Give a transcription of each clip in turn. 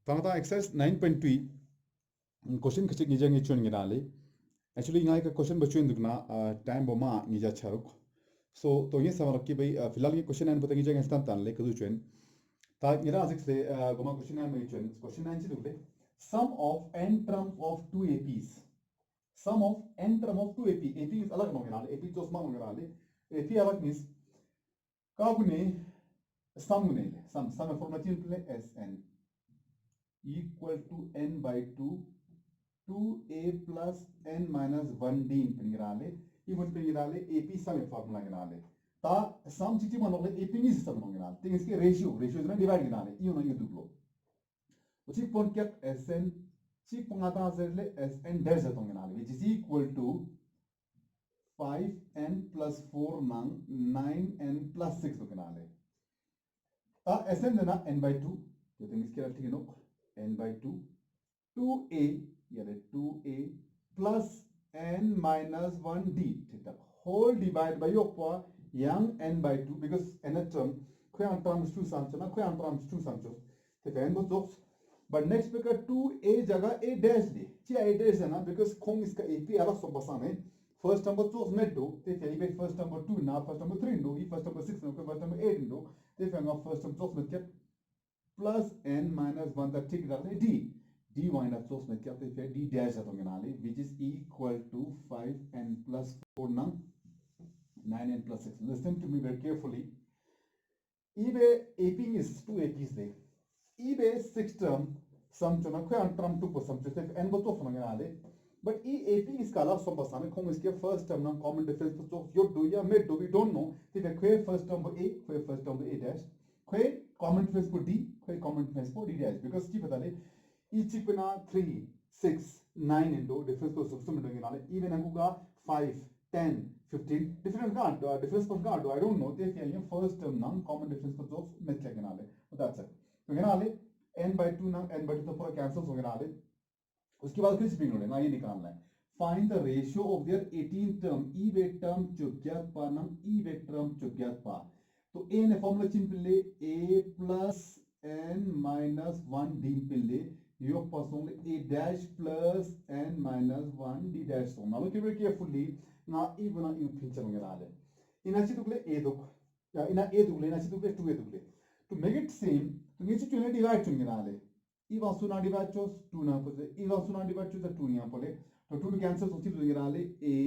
Tangata exercise 9.2 question kachik nija ngi chun ngirali. Actually ngai ka question bachun dukna time boma nija charuk. So to ye samarap ki bhai फिलहाल ये question nine बताएंगे जगह instant तान ले कदू चुन ता ngira asik se goma question nine में चुन question nine ची Dhule sum of n terms of two APs sum of n term of two AP is अलग नोंगे AP तो स्मॉल नोंगे AP अलग means कागुने sum गुने ले sum फॉर्मूला चीन ले SN equal to n by 2 2a plus n minus 1d pingrale even pingrale AP sum formula ginale ta sum chichi manole AP ni system ginale thing is ke ratio is na divide ginale you know you duplo uchi pon ke SN chi pangata zerle SN dash ginale which is equal to 5n plus 4 nang 9n plus 6 ginale ta SN dena n by 2 तो thing is ke ठीक है n by 2 2a यानी 2a plus n minus 1d ठीक है whole divide by your young n by 2 because n term कोई terms 2 samcho ना कोई terms 2 samcho ठीक है n बोल but next because 2a जगह a dash दे क्या a dash है ना because कौन इसका ap अलग सब बसा में first number 2 में दो ठीक है ये first number 2 ना first number 3 दो ये first number 6 ना first number 8 दो ठीक है ना first number 2 में क्या plus n minus 1 that ठीक है d d minus 2 में क्या होता है d dash है तो गिनाले which is equal to 5n plus 4 ना 9n plus 6 listen to me very carefully eBay aping is two APs there eBay 6 term sum जो ना कोई term 2 पर sum जो है n बतो fun गिनाले but e AP is काला सम बसाने कौन इसके first term ना common difference तो यो दो या mid do we don't know ठीक है कोई first term a कोई first term a dash कोई common difference for d कोई common difference for d dash because की पता ले each इपना 3 6 9 into difference को substitute में डालेंगे even अंगुगा 5 10 15 difference का difference पर का I don't know ते क्या ये first term ना common difference को जो मैच लेके नाले that's it तो ये नाले n by 2 ना n by 2 तो पूरा cancel हो गया नाले उसके बाद फिर स्प्रिंग रोल ना ये निकालना है find the ratio of their 18 term e way term चुग्यात पा नम e वे term चुग्यात पा तो a ने फॉर्मूला चिन पिले a plus n minus 1 d पिले यो पासोंगे a dash plus n minus 1 d dash so now look very carefully ना e बना you puncture होंगे नाले इना ची तुकले a दुक या इना a दुकले इना ची तुकले 2a दुकले to make it same तो ये ची चुने डिवाइड चुने नाले e वासु ना डिवाइड चोस 2 ना पोले e वासु ना डिवाइड चोस 2 यहाँ पोले तो 2 कैंसिल होती तो ये नाले a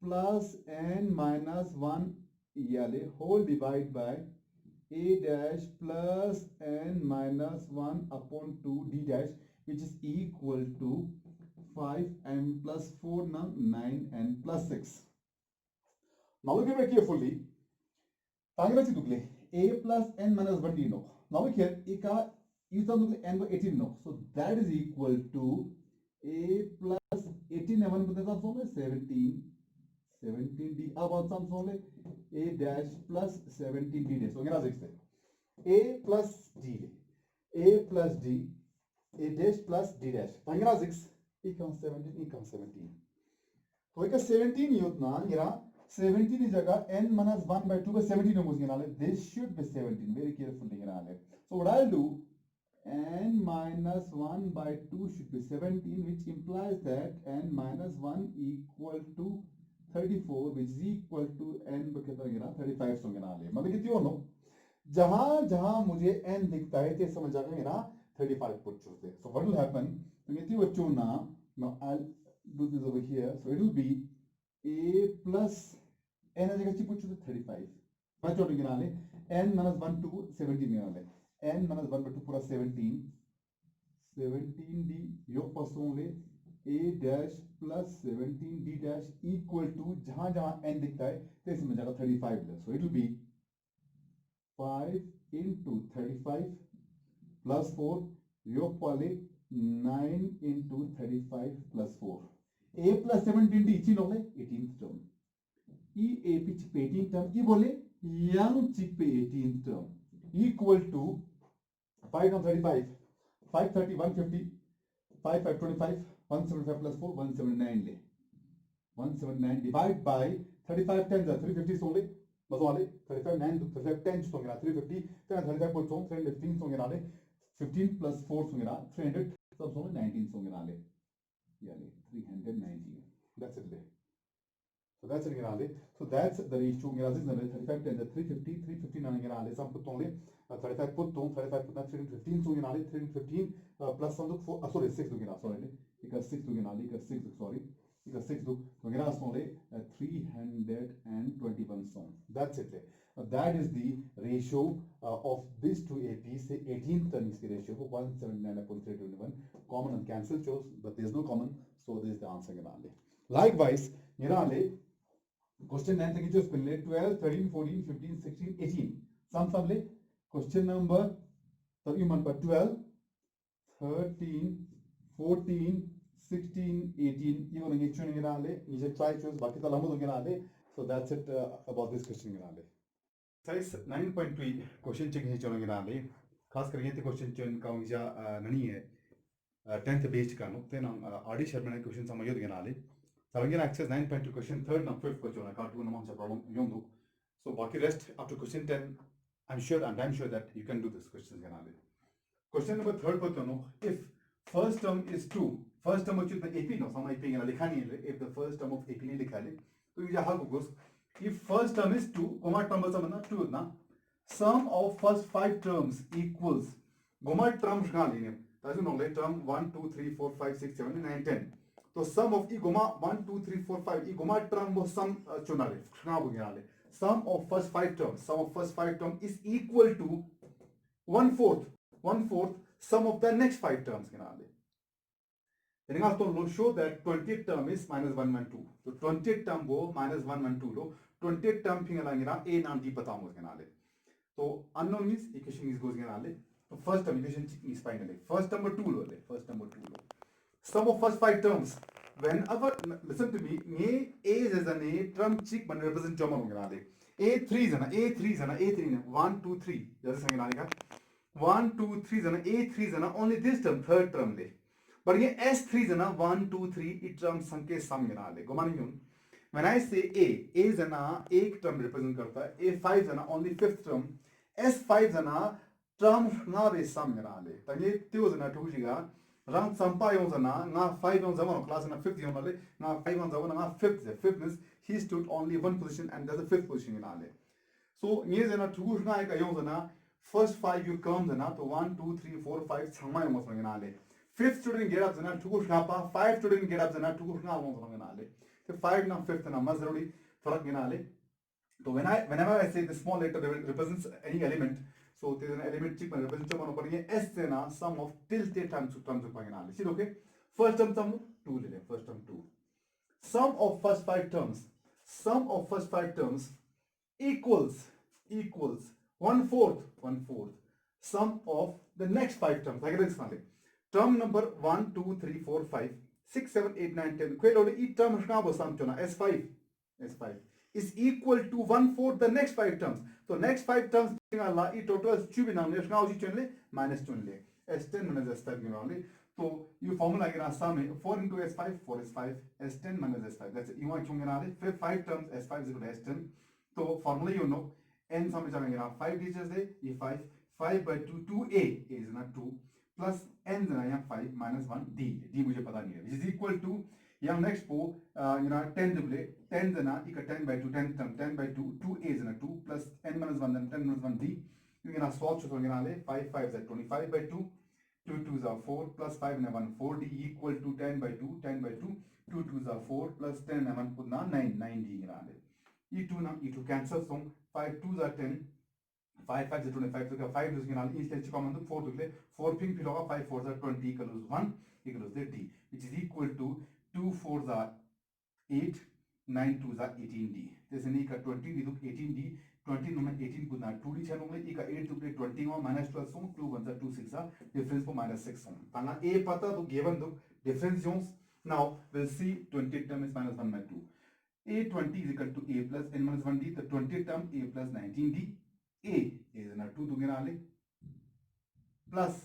plus n minus 1 Yale whole divide by a dash plus n minus 1 upon 2 d dash which is equal to 5n plus 4 now 9n plus 6. Now look very carefully. तांगे बच्चे दुगले a plus n minus 1 d no. Now look here. इका इतना दुगले n by 18 no. So that is equal to a plus 18 n1 बता तो हमें 17d अब answer हम सोले a dash plus 17d dash so क्या लिखते हैं a plus d a plus d a dash plus d dash तो क्या 6 equals 17 equals 17 तो एक 17 योजना गिरा 17 की जगह n minus 1 by 2 by 17 होगा गिरा ले this should be 17 very carefully गिरा ले so what I'll do n minus 1 by 2 should be 17 which implies that n minus 1 equal to 34 which is equal to n कितना गिरा 35 सो गिरा ले मतलब कितनी होनो जहां जहां मुझे n दिखता है ते समझ आ गया गिरा 35 put choose so what will happen तो कितनी बच्चों ना now I'll do this over here so it will be a plus n जगह ची पुट चूज 35 मैं छोड़ गिरा ले n minus 1 to 17 गिरा ले n minus 1 by 2 पूरा 17d योग पासों ले a dash plus 17d dash equal to जहां जहां n दिखता है तो इसमें जाएगा 35 ले so it will be 5 into 35 plus 4 योग वाले 9 into 35 plus 4 a plus 17d इची लोग ले 18th term e a pitch पे 18th term ये बोले young चिक पे 18th term equal to 5 on 35 530 150 5 5 25 175 plus 4 179 ले 179 divide by 35 10 350 only बस वाले 35 9 35 10 सोंगे ना 350 then 35 बोल सोंग 315 सोंगे ना ले 15 plus 4 sungina 300 sub song 19 sungina le yani 319 that's it there. So that's it ngira le. So that's the ratio ngira is 35 and the 350 350 ngira le sam put only 35 put 35 put 315 sungina le 315 plus some 4 sorry 6 ngira sorry because 6 ngira le because 6 sorry because 6 do ngira only 321 song. That's it there. That is the ratio of these two APs, say 18 turns the ratio of 179.321. Common and cancel chose, but there is no common, so this is the answer. Likewise, question 9 chose 12, 13, 14, 15, 16, 18. Some question number 12, 13, 14, 16, 18. You try choose. So that's it about this question. Size 9.2 question check है चलो गिराले खास करके ये question check का मुझे नहीं है 10th based का नो तेन आडी शर्मा ने क्वेश्चन समझ गिराले सवंगे एक्सेस 9.2 क्वेश्चन 3rd ना 5th को चलो का 2 नंबर से प्रॉब्लम यों दो सो बाकी rest up to question 10 I'm sure that you can do this question गिराले क्वेश्चन नंबर 3rd को तो no if first term is 2 first term which is the AP no some AP गिरा लिखा नहीं है if the first term of AP नहीं लिखा है तो ये हाँ को if first term is 2, comma term is 2 na sum of first 5 terms equals comma terms का लेने ताकि नॉले term 1 2 3 4 5 6 7 9 10 तो sum of e comma 1 2 3 4 5 e comma term वो sum चुना ले ना वो गिना ले sum of first 5 terms is equal to 1/4 sum of the next 5 terms गिना ले then you have to show that 20th term is minus 1 1 2 so 20th term वो minus 1 1 2 लो 20th term फिंगर लाएंगे A नाम D बताऊंगा उसके नाले तो unknown means equation is goes के नाले तो first term equation is find ले first number 2 low sum of first 5 terms whenever listen to me ये A is an A term चिक बन represent term होंगे नाले A3 is ना 1 2 3 जैसे संगे नाले का 1 2 3 is ना A3 is ना only this term third term ले but ये S3 is ना 1 2 3 it term संके सम गिना ले गुमानी यूं when I say A is ना एक term represent करता है A5 is ना only fifth term S5 is ना term ना रे सम गिना ले तंगे त्यो is ना ठुजिगा रंग संपा यूं ना ना 5 यूं जमा class ना 5th यूं ले ना 5 यूं जमा ना 5th means he stood only one position and there's a 5th position गिना ले so ये is ना ठुजिगा एक यूं ना first 5 you come ना तो 1 2 3 4 5 छमा यूं गिना ले 5th student get up zana tuku shapa 5 student get up zana tuku shna along zana nale so 5 na 5th na mazarudi farak nale so whenever I say the small letter represents any element so there is an element chip represents one पर ये s से ना sum of till the terms को nale see okay first term sum 2 ले ले first term 2 sum of first 5 terms equals 1/4 sum of the next 5 terms like this nale term number 1 2 3 4 5 6 7 8 9 10 kwelo each term shna bo sum chona s5 is equal to 1/4 the next 5 terms so next 5 terms Allah e total chubi na shna uji chunle minus chunle s10 minus s5 ginali so you formula gira sum 4 into s5 4 is 5 s10 minus s5 that's it you want chunginali 5 terms s5 is equal to s10 so formula you know n sum gira 5 digits de e5 5 by 2 2a is not 2 plus n जना यहाँ 5 minus 1 d मुझे पता नहीं है which is equal to यहाँ next को 10 दुबले 10 जना इका 10 by 2 10 by 2 2a जना 2 plus n minus 1 then 10 minus 1 d you can solve cho जना ले 5 5 is 25 by 2 2 2s are 4 plus 5 and 1 4d equal to 10 by 2 10 by 2 2 2s are 4 plus 10 and 1 put na 9d जना ले e2 cancel so 5 2s are 10 5 5 is 25 so 5 is ginal is let's come on 4 to 4 ping philoga 5 4s are 20 equals 1 equals the d which is equal to 2 4s are 8 9 2s are 18d this is equal 20 d look 18d 20 number 18 को ना 2d channel में equal 8 to 20 और minus 12 so 2 1s are 2 6 are difference को minus 6 on ताना a पता तो given तो difference जोंस now we'll see 20 term is minus 1 by 2 a20 is equal to a plus n minus 1d the 20 term a plus 19d A is na 2 दुगना ले plus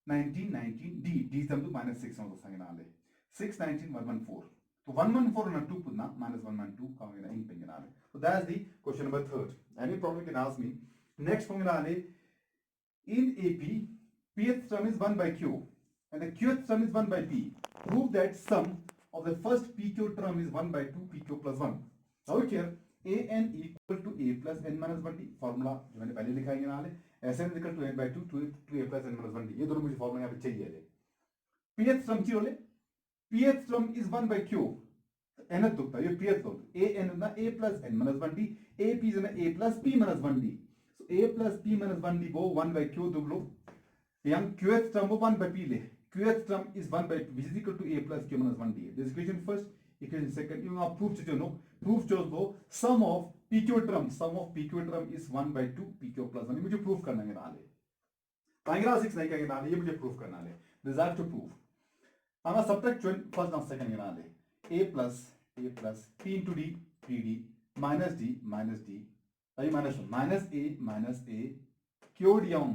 19 d sum to minus 6 on संगे ना ले 6 19 114 तो 114 na 2 Putana minus 112 का होगा इन पे ना ले so that's the question number 3rd any problem you can ask me next होगा ना ले in AP pth term is 1 by q and the qth term is 1 by p. Prove that sum of the first pq term is 1 by 2 pq plus 1. Now here a n equal to a plus n minus 1d formula जो मैंने पहले लिखा है यहाँ ले s n equal to n by 2 to a plus n minus 1d, ये दोनों मुझे फॉर्मूला यहाँ पे चाहिए ले. pth term की रोले pth term is 1 by q n दुखता ये pth term a n ना a plus n minus 1d a p is ना a plus p minus 1d. So a plus p minus 1d वो 1 by q दुख लो यहाँ qth term वो 1 by p ले. qth term is 1 by 2 which is equal to a plus q minus 1d. This equation first, equation second. You have proof जो no proof जो दो sum of pq term is 1 by 2 pq plus 1. ये मुझे proof करना है नाले. Paragraph 6 नहीं कहेंगे नाले, ये मुझे proof करना है. These are to prove. I'm gonna subtract first and second नाले. a plus p into d pd minus d अभी minus a q d on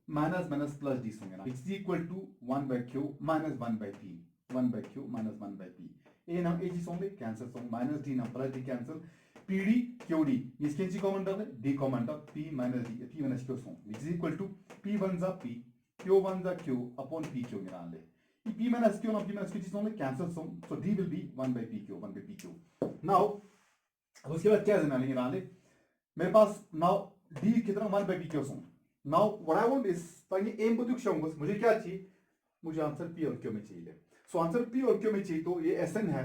minus plus d होंगे ना. It's equal to 1 by q minus 1 by p. 1 by q minus 1 by p. a now a is only cancel, so minus d now plus d cancel. pd qd इसके नीचे common डाल d common डाल p minus q so which is equal to p one जा p q1 जा q upon pq निकाल ले. p minus q now p minus q is only cancel, so d will be 1 by pq. Now अब उसके बाद क्या निकाल ले मेरे पास now d कितना 1 by pq so. Now what I want is ताकि एम को दिखाऊंगा मुझे क्या चाहिए, मुझे आंसर p और q में चाहिए. सो आंसर p और q में चाहिए तो ये sn है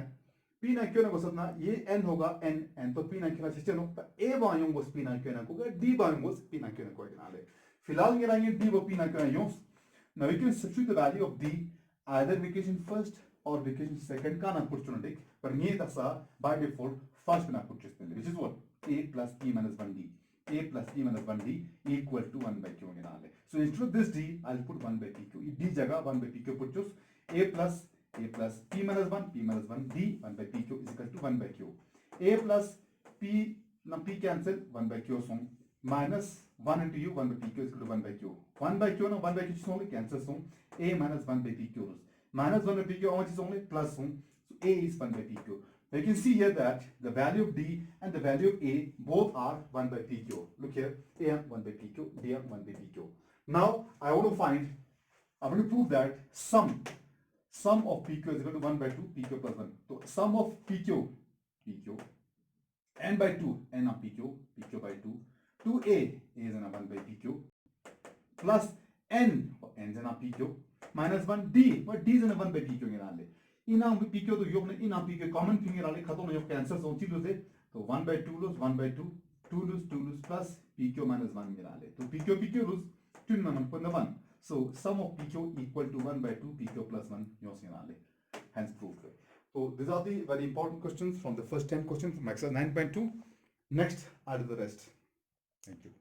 p ना q ना को सतना ये n होगा n तो p ना q ना सिस्टम होगा a बायोंगो p ना q ना को d बायोंगो p ना q ना को नाले. फिलहाल ये रहेंगे d वो p ना q ना use. Now we can substitute the value of d either equation first or equation second का ना पुट चुनने पर ये तसा by default first ना पुट चुनने which is what a plus p minus 1d. a plus p minus 1d equal to 1 by q निकाले. So instead of this d I'll put 1 by pq. d जगह 1 by pq put choose a plus p minus 1 d 1 by pq is equal to 1 by q. a plus p now p cancel 1 by q song minus 1 into u 1 by pq is equal to 1 by q. 1 by q now 1 by q is only cancel song a minus 1 by pq minus 1 by pq how much is only plus song, so a is 1 by pq. You can see here that the value of d and the value of a both are 1 by pq. Look here, a 1 by pq, d 1 by pq. Now I want to prove that sum of pq is equal to 1 by 2 pq plus 1. So sum of pq n by 2 n of pq by 2 2a is 1 by pq plus n is pq minus 1 d but d is 1 by pq निकाल ले. इना pq तो योग ने इना pq common finger वाले खत्म हो कैंसिल सोची लो से तो 1 by 2 लूज 1 by 2 2 लूज plus pq minus 1 मिला ले तो pq लूज 2 नंबर पर 1. So sum of pq equal to 1 by 2 pq plus 1 यों से मिला ले. Hence proved. So these are the very important questions from the first 10 questions from exercise 9.2. Next I'll do the rest. Thank you.